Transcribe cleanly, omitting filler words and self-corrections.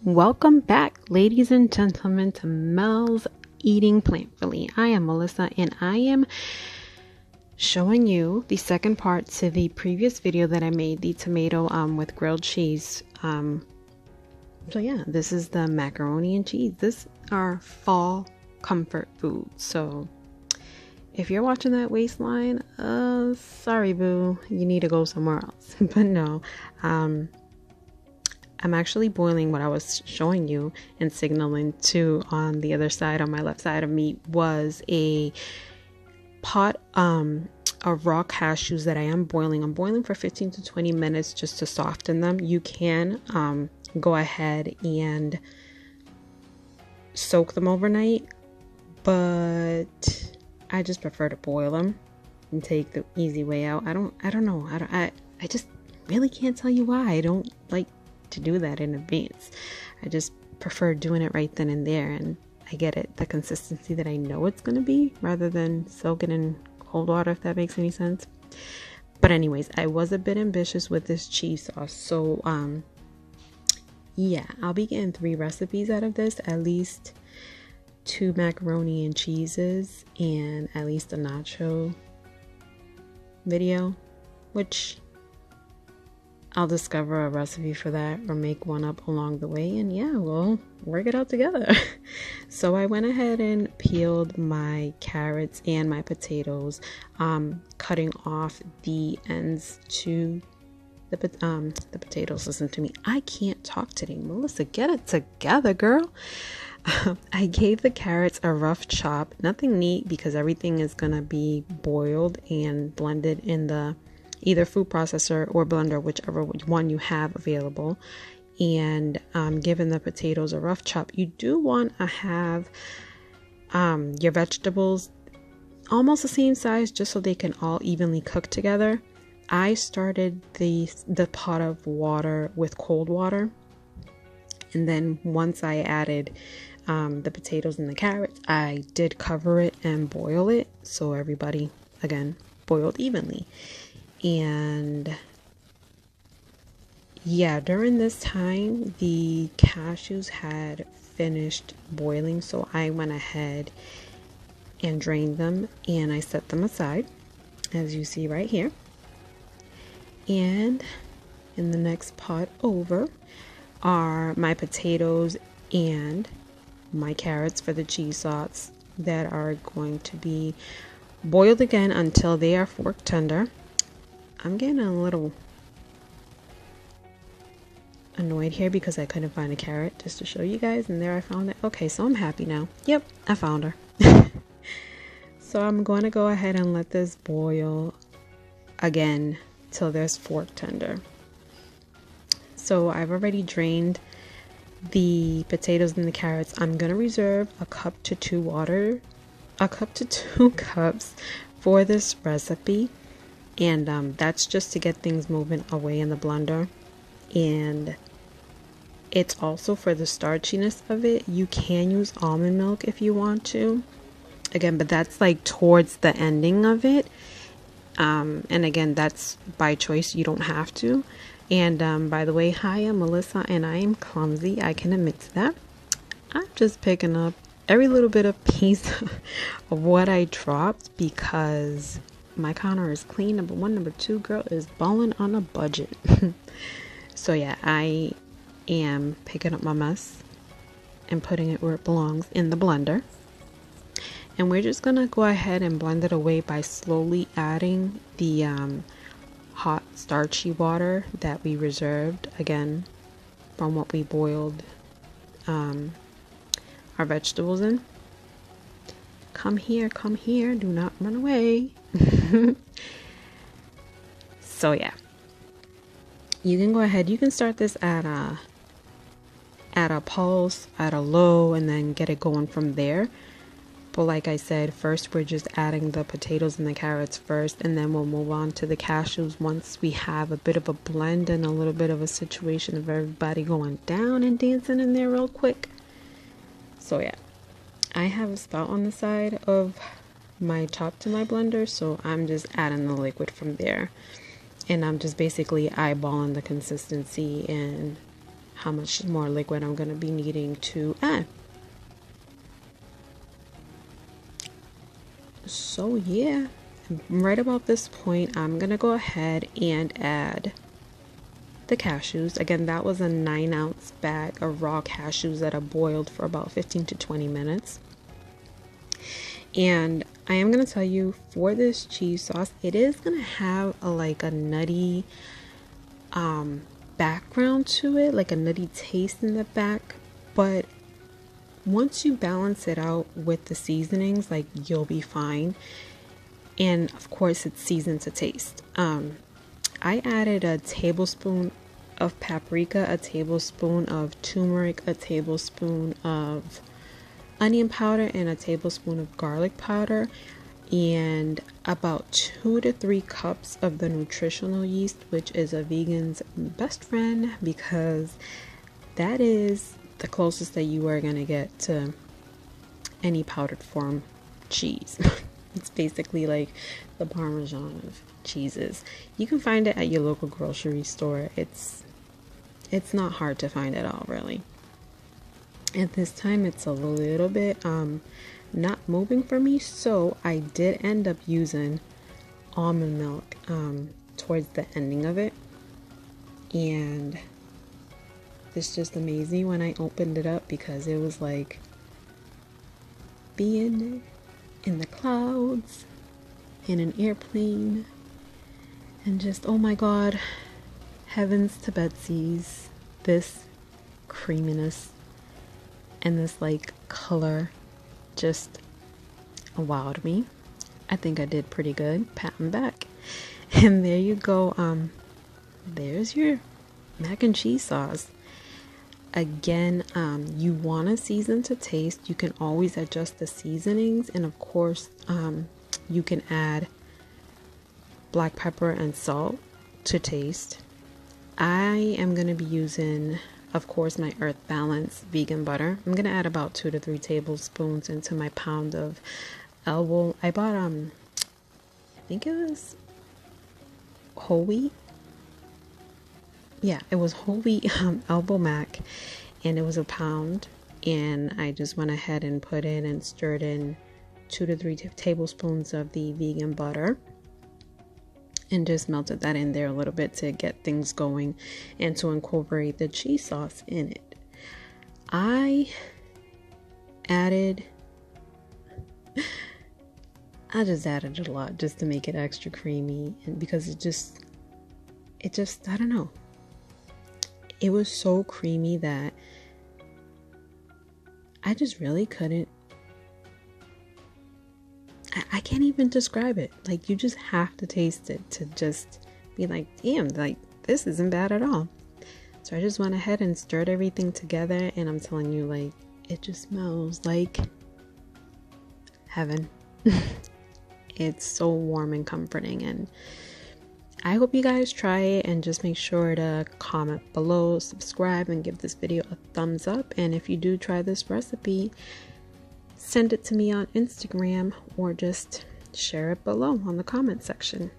Welcome back, ladies and gentlemen, to Mel's Eating Plantfully. I am Melissa, and I am showing you the second part to the previous video that I made, the tomato with grilled cheese. So yeah, this is the macaroni and cheese. This are fall comfort food. So if you're watching that waistline, sorry boo, you need to go somewhere else. But no, I'm actually boiling what I was showing you and signaling to on the other side, on my left side of me, was a pot of raw cashews that I am boiling. I'm boiling for 15 to 20 minutes just to soften them. You can go ahead and soak them overnight, but I just prefer to boil them and take the easy way out. I don't know. I just really can't tell you why I don't like to do that in advance. I just prefer doing it right then and there, and I get it, the consistency that I know it's going to be, rather than soaking in cold water, if that makes any sense. But anyways, I was a bit ambitious with this cheese sauce, so yeah, I'll be getting 3 recipes out of this, at least 2 macaroni and cheeses and at least a nacho video, which I'll discover a recipe for that or make one up along the way, and yeah, we'll work it out together. So I went ahead and peeled my carrots and my potatoes, cutting off the ends to the potatoes. Listen to me, I can't talk today. Melissa, get it together, girl. I gave the carrots a rough chop, nothing neat because everything is gonna be boiled and blended in the either food processor or blender, whichever one you have available. And given the potatoes a rough chop, you do want to have your vegetables almost the same size, just so they can all evenly cook together. I started the pot of water with cold water, and then once I added the potatoes and the carrots, I did cover it and boil it, so everybody again boiled evenly. And yeah, during this time the cashews had finished boiling, so I went ahead and drained them and I set them aside, as you see right here. And in the next pot over are my potatoes and my carrots for the cheese sauce that are going to be boiled again until they are fork tender. I'm getting a little annoyed here because I couldn't find a carrot, just to show you guys, and there I found it. Okay, so I'm happy now. Yep, I found her. So I'm going to go ahead and let this boil again till there's fork tender. So I've already drained the potatoes and the carrots. I'm going to reserve a cup to 2 cups for this recipe. And that's just to get things moving away in the blender. And it's also for the starchiness of it. You can use almond milk if you want to. Again, but that's like towards the ending of it. And again, that's by choice. You don't have to. And by the way, hi, I'm Melissa, and I am clumsy. I can admit to that. I'm just picking up every little bit of piece of what I dropped because my counter is clean, number 1. Number 2, girl is balling on a budget. So yeah, I am picking up my mess and putting it where it belongs, in the blender. And we're just gonna go ahead and blend it away by slowly adding the hot starchy water that we reserved, again, from what we boiled our vegetables in. Come here, do not run away. So yeah, you can go ahead, you can start this at a pulse, at a low, and then get it going from there. But like I said, first we're just adding the potatoes and the carrots first, and then we'll move on to the cashews once we have a bit of a blend and a little bit of a situation of everybody going down and dancing in there real quick. So yeah, I have a spout on the side of my top to my blender, so I'm just adding the liquid from there, and I'm just basically eyeballing the consistency and how much more liquid I'm going to be needing to add. So yeah, right about this point, I'm going to go ahead and add the cashews. Again, that was a 9-ounce bag of raw cashews that I boiled for about 15 to 20 minutes. And I am going to tell you, for this cheese sauce, it is going to have a nutty background to it, like a nutty taste in the back. But once you balance it out with the seasonings, like, you'll be fine. And of course, it's seasoned to taste. I added a tablespoon of paprika, a tablespoon of turmeric, a tablespoon of onion powder, and a tablespoon of garlic powder, and about 2 to 3 cups of the nutritional yeast, which is a vegan's best friend, because that is the closest that you are going to get to any powdered form cheese. It's basically like the Parmesan of cheeses. You can find it at your local grocery store. It's not hard to find at all, really. At this time, it's a little bit not moving for me, so I did end up using almond milk towards the ending of it, and it's just amazing when I opened it up, because it was like being in the clouds in an airplane, and just, oh my god, heavens to Betsy's. This creaminess and this like color just wowed me. I think I did pretty good. Pat him back. And there you go. There's your mac and cheese sauce. Again, you want to season to taste. You can always adjust the seasonings, and of course, you can add black pepper and salt to taste. I am going to be using, of course, my Earth Balance vegan butter. I'm going to add about 2 to 3 tablespoons into my pound of elbow. I bought, I think it was whole wheat. Yeah, it was whole wheat elbow mac, and it was a pound. And I just went ahead and put in and stirred in 2 to 3 tablespoons of the vegan butter, and just melted that in there a little bit to get things going and to incorporate the cheese sauce in it. I just added a lot just to make it extra creamy, and because it just I don't know, it was so creamy that I just really couldn't, I can't even describe it. Like, you just have to taste it to just be like, damn, like, this isn't bad at all. So I just went ahead and stirred everything together, and I'm telling you, like, it just smells like heaven. It's so warm and comforting, and I hope you guys try it, and just make sure to comment below, subscribe, and give this video a thumbs up. And if you do try this recipe, send it to me on Instagram, or just share it below on the comment section.